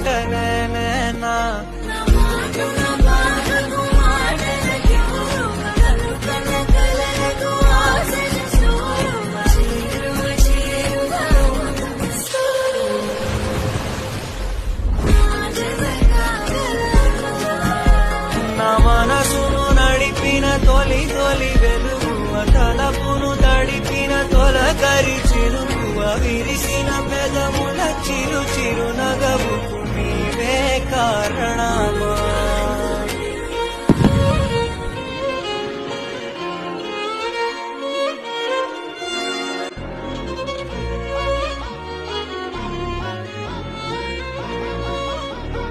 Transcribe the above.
మాటలేనా నా మనసును నడిపిన తొలి తొలి వెలుగు తలపును తడిపిన తొలకరి చిరుగు విరిసిన పెదముల చిరు చిరు నగవు